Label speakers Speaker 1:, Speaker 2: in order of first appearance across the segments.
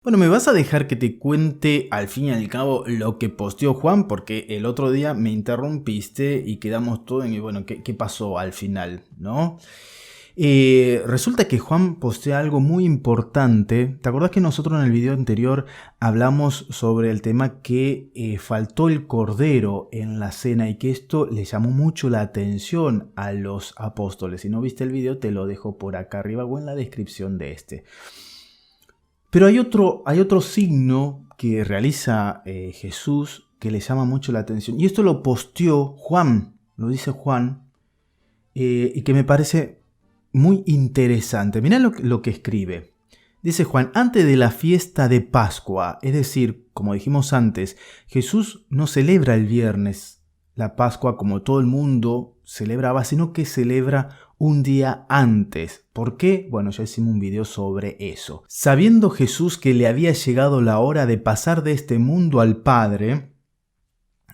Speaker 1: Bueno, me vas a dejar que te cuente al fin y al cabo lo que posteó Juan, porque el otro día me interrumpiste y quedamos todo en, bueno, ¿qué pasó al final, no? Resulta que Juan postea algo muy importante. ¿Te acordás que nosotros en el video anterior hablamos sobre el tema que faltó el cordero en la cena y que esto le llamó mucho la atención a los apóstoles? Si no viste el video, te lo dejo por acá arriba o en la descripción de este. Pero hay otro signo que realiza Jesús que le llama mucho la atención. Y esto lo posteó Juan, lo dice Juan, y que me parece muy interesante. Mirá lo que escribe. Dice Juan, antes de la fiesta de Pascua, es decir, como dijimos antes, Jesús no celebra el viernes la Pascua como todo el mundo celebraba, sino que celebra un día antes. ¿Por qué? Bueno, ya hicimos un video sobre eso. Sabiendo Jesús que le había llegado la hora de pasar de este mundo al Padre,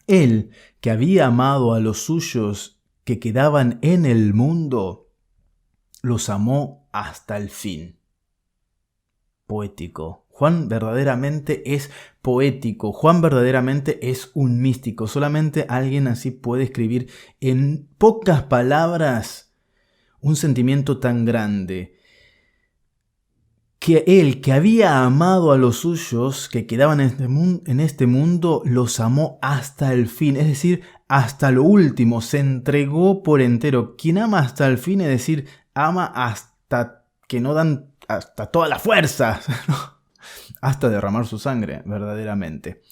Speaker 1: él, que había amado a los suyos que quedaban en el mundo, los amó hasta el fin. Poético. Juan verdaderamente es poético. Juan verdaderamente es un místico. Solamente alguien así puede escribir en pocas palabras un sentimiento tan grande. Que él, que había amado a los suyos que quedaban en este mundo, los amó hasta el fin. Es decir, hasta lo último. Se entregó por entero. Quien ama hasta el fin, es decir, ama hasta que no dan hasta toda la fuerza, hasta derramar su sangre, verdaderamente.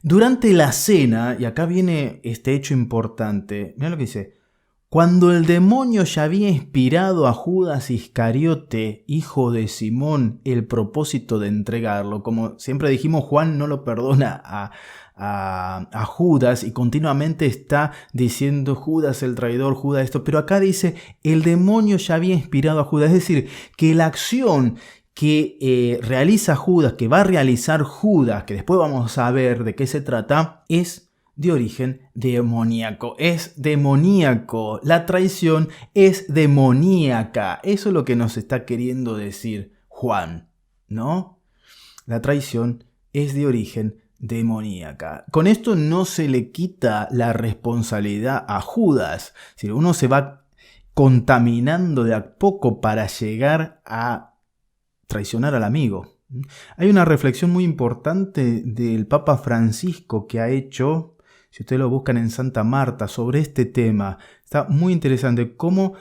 Speaker 1: Durante la cena, y acá viene este hecho importante, mira lo que dice, cuando el demonio ya había inspirado a Judas Iscariote, hijo de Simón, el propósito de entregarlo, como siempre dijimos, Juan no lo perdona a Judas y continuamente está diciendo Judas el traidor, Judas esto, pero acá dice el demonio ya había inspirado a Judas, es decir, que la acción que realiza Judas, que va a realizar Judas, que después vamos a ver de qué se trata, es de origen demoníaco, es demoníaco, la traición es demoníaca, eso es lo que nos está queriendo decir Juan, ¿no? La traición es de origen demoníaca. Con esto no se le quita la responsabilidad a Judas. Si uno se va contaminando de a poco para llegar a traicionar al amigo. Hay una reflexión muy importante del Papa Francisco que ha hecho, si ustedes lo buscan en Santa Marta, sobre este tema. Está muy interesante cómo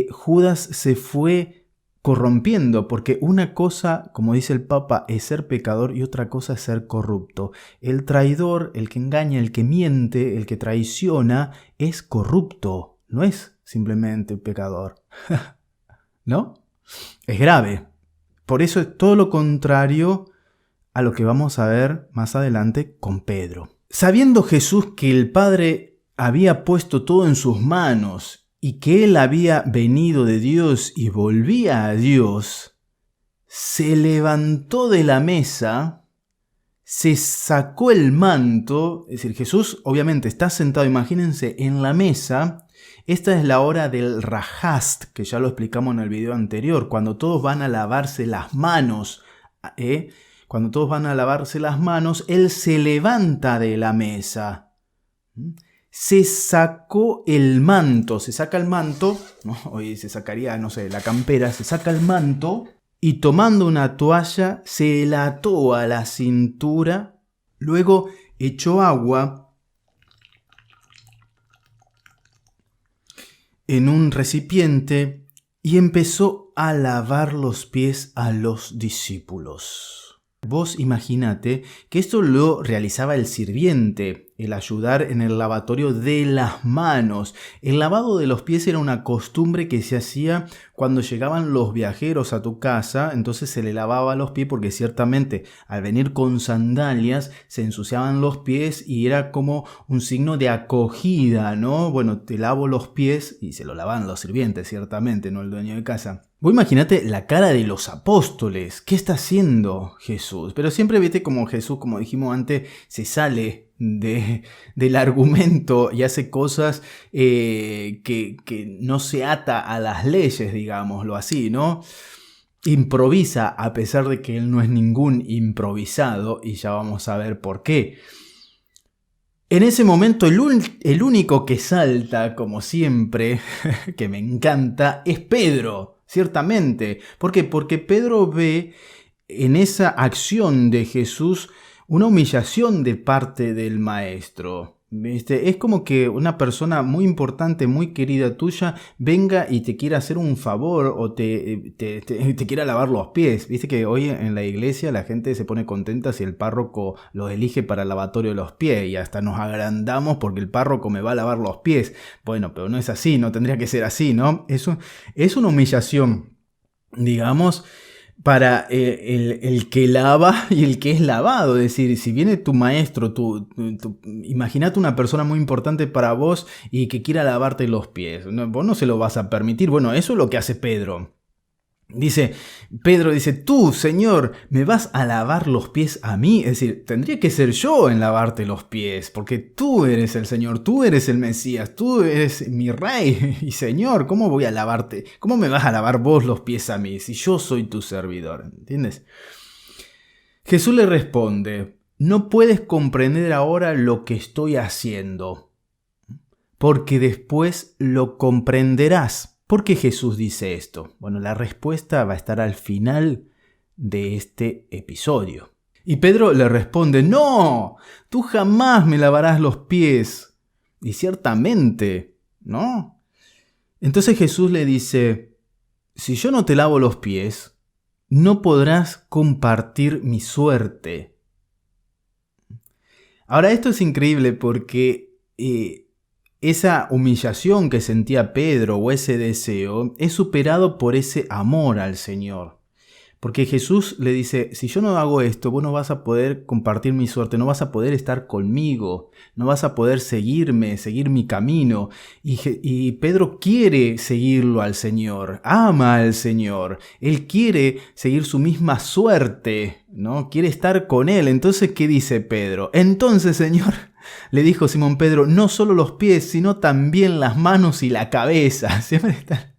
Speaker 1: Judas se fue corrompiendo, porque una cosa, como dice el Papa, es ser pecador y otra cosa es ser corrupto. El traidor, el que engaña, el que miente, el que traiciona, es corrupto, no es simplemente pecador. ¿No? Es grave. Por eso es todo lo contrario a lo que vamos a ver más adelante con Pedro. Sabiendo Jesús que el Padre había puesto todo en sus manos y que él había venido de Dios y volvía a Dios, se levantó de la mesa, se sacó el manto, es decir, Jesús obviamente está sentado, imagínense, en la mesa. Esta es la hora del rajast, que ya lo explicamos en el video anterior, cuando todos van a lavarse las manos. Cuando todos van a lavarse las manos, él se levanta de la mesa. Se sacó el manto, se saca el manto, ¿no? Hoy se sacaría, no sé, la campera, se saca el manto y tomando una toalla se la ató a la cintura, luego echó agua en un recipiente y empezó a lavar los pies a los discípulos. Vos imaginate que esto lo realizaba el sirviente, el ayudar en el lavatorio de las manos. El lavado de los pies era una costumbre que se hacía cuando llegaban los viajeros a tu casa, entonces se le lavaba los pies porque ciertamente al venir con sandalias se ensuciaban los pies y era como un signo de acogida, ¿no? Bueno, te lavo los pies y se lo lavaban los sirvientes, ciertamente, no el dueño de casa. Vos imagínate la cara de los apóstoles. ¿Qué está haciendo Jesús? Pero siempre viste como Jesús, como dijimos antes, se sale del argumento y hace cosas que no se ata a las leyes, digámoslo así, ¿no? improvisa a pesar de que él no es ningún improvisado, y ya vamos a ver por qué. En ese momento el único que salta, como siempre, que me encanta, es Pedro, ciertamente. ¿Por qué? Porque Pedro ve en esa acción de Jesús una humillación de parte del maestro. Es como que una persona muy importante, muy querida tuya, venga y te quiera hacer un favor o te quiera lavar los pies. Viste que hoy en la iglesia la gente se pone contenta si el párroco los elige para el lavatorio de los pies, y hasta nos agrandamos porque el párroco me va a lavar los pies. Bueno, pero no es así, no tendría que ser así, ¿no? Eso es una humillación, digamos, para el que lava y el que es lavado. Es decir, si viene tu maestro, imagínate una persona muy importante para vos y que quiera lavarte los pies. Vos no se lo vas a permitir. Bueno, eso es lo que hace Pedro. Pedro dice, tú, Señor, ¿me vas a lavar los pies a mí? Es decir, tendría que ser yo en lavarte los pies, porque tú eres el Señor, tú eres el Mesías, tú eres mi Rey y Señor. ¿Cómo voy a lavarte? ¿Cómo me vas a lavar vos los pies a mí si yo soy tu servidor? ¿Entiendes? Jesús le responde, no puedes comprender ahora lo que estoy haciendo, porque después lo comprenderás. ¿Por qué Jesús dice esto? Bueno, la respuesta va a estar al final de este episodio. Y Pedro le responde, no, tú jamás me lavarás los pies. Y ciertamente, ¿no? Entonces Jesús le dice, si yo no te lavo los pies, no podrás compartir mi suerte. Ahora, esto es increíble porque esa humillación que sentía Pedro o ese deseo es superado por ese amor al Señor. Porque Jesús le dice, si yo no hago esto, vos no vas a poder compartir mi suerte, no vas a poder estar conmigo, no vas a poder seguirme, seguir mi camino. Y Pedro quiere seguirlo al Señor, ama al Señor, él quiere seguir su misma suerte, ¿no? Quiere estar con él. Entonces, ¿qué dice Pedro? Entonces, Señor, le dijo Simón Pedro, no solo los pies, sino también las manos y la cabeza. Siempre está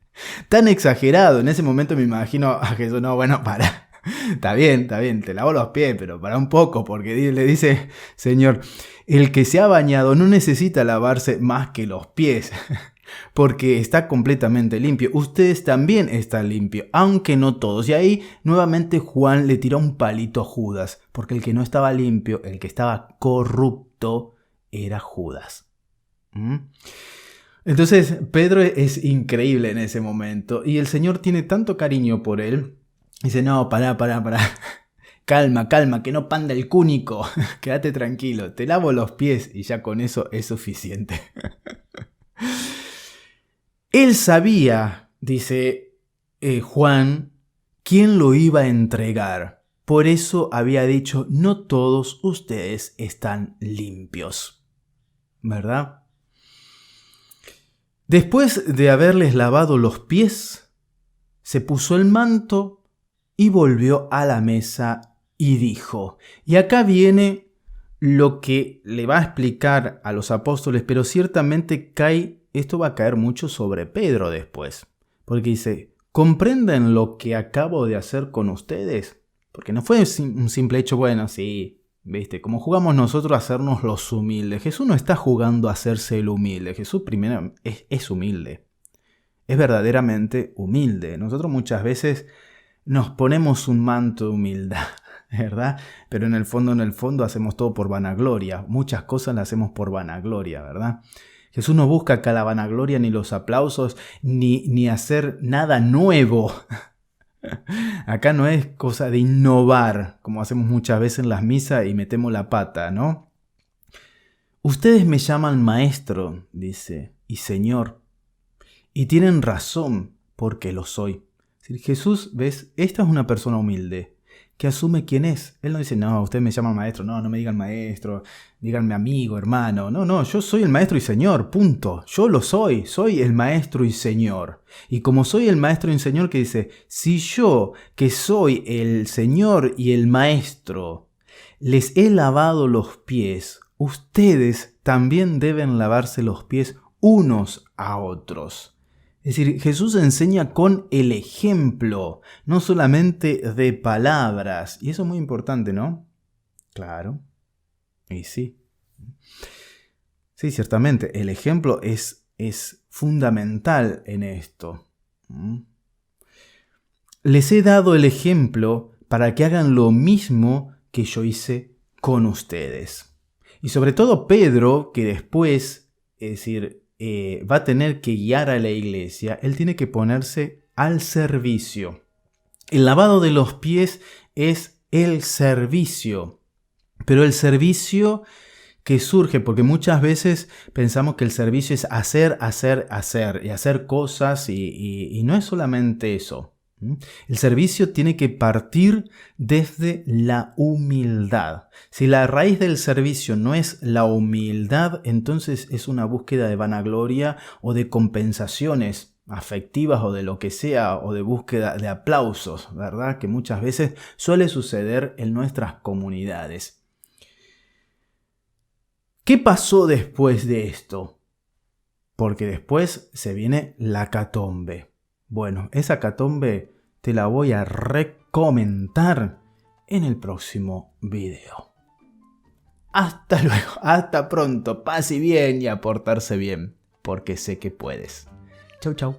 Speaker 1: tan exagerado. En ese momento me imagino a Jesús, no, bueno, para. Está bien, te lavo los pies, pero para un poco, porque le dice, Señor, el que se ha bañado no necesita lavarse más que los pies, porque está completamente limpio. Ustedes también están limpios, aunque no todos. Y ahí nuevamente Juan le tiró un palito a Judas, porque el que no estaba limpio, el que estaba corrupto, era Judas. Entonces Pedro es increíble en ese momento y el Señor tiene tanto cariño por él. Dice, no, pará. Calma, que no panda el cúnico. Quédate tranquilo, te lavo los pies y ya con eso es suficiente. Él sabía, dice Juan, quién lo iba a entregar. Por eso había dicho, no todos ustedes están limpios. ¿Verdad? Después de haberles lavado los pies, se puso el manto y volvió a la mesa y dijo, y acá viene lo que le va a explicar a los apóstoles, pero ciertamente esto va a caer mucho sobre Pedro después, porque dice, ¿comprenden lo que acabo de hacer con ustedes? Porque no fue un simple hecho, bueno, sí, ¿viste? Como jugamos nosotros a hacernos los humildes. Jesús no está jugando a hacerse el humilde. Jesús primero es humilde. Es verdaderamente humilde. Nosotros muchas veces nos ponemos un manto de humildad, ¿verdad? Pero en el fondo hacemos todo por vanagloria. Muchas cosas las hacemos por vanagloria, ¿verdad? Jesús no busca acá la vanagloria, ni los aplausos, ni hacer nada nuevo. Acá no es cosa de innovar, como hacemos muchas veces en las misas y metemos la pata, ¿no? Ustedes me llaman maestro, dice, y Señor, y tienen razón porque lo soy. Jesús, ¿ves? Esta es una persona humilde que asume quién es. Él no dice, no, ustedes me llaman maestro, no me digan maestro, díganme amigo, hermano. No, yo soy el maestro y Señor, punto. Yo lo soy el maestro y Señor. Y como soy el maestro y Señor, que dice, si yo, que soy el Señor y el maestro, les he lavado los pies, ustedes también deben lavarse los pies unos a otros. Es decir, Jesús enseña con el ejemplo, no solamente de palabras. Y eso es muy importante, ¿no? Claro. Y sí. Sí, ciertamente, el ejemplo es fundamental en esto. Les he dado el ejemplo para que hagan lo mismo que yo hice con ustedes. Y sobre todo Pedro, que después, es decir, va a tener que guiar a la iglesia, él tiene que ponerse al servicio. El lavado de los pies es el servicio, pero el servicio que surge, porque muchas veces pensamos que el servicio es hacer y hacer cosas y no es solamente eso. El servicio tiene que partir desde la humildad. Si la raíz del servicio no es la humildad, entonces es una búsqueda de vanagloria o de compensaciones afectivas o de lo que sea, o de búsqueda de aplausos, ¿verdad? Que muchas veces suele suceder en nuestras comunidades. ¿Qué pasó después de esto? Porque después se viene la hecatombe. Bueno, esa hecatombe te la voy a recomendar en el próximo video. Hasta luego, hasta pronto, paz y bien y a portarse bien, porque sé que puedes. Chau, chau.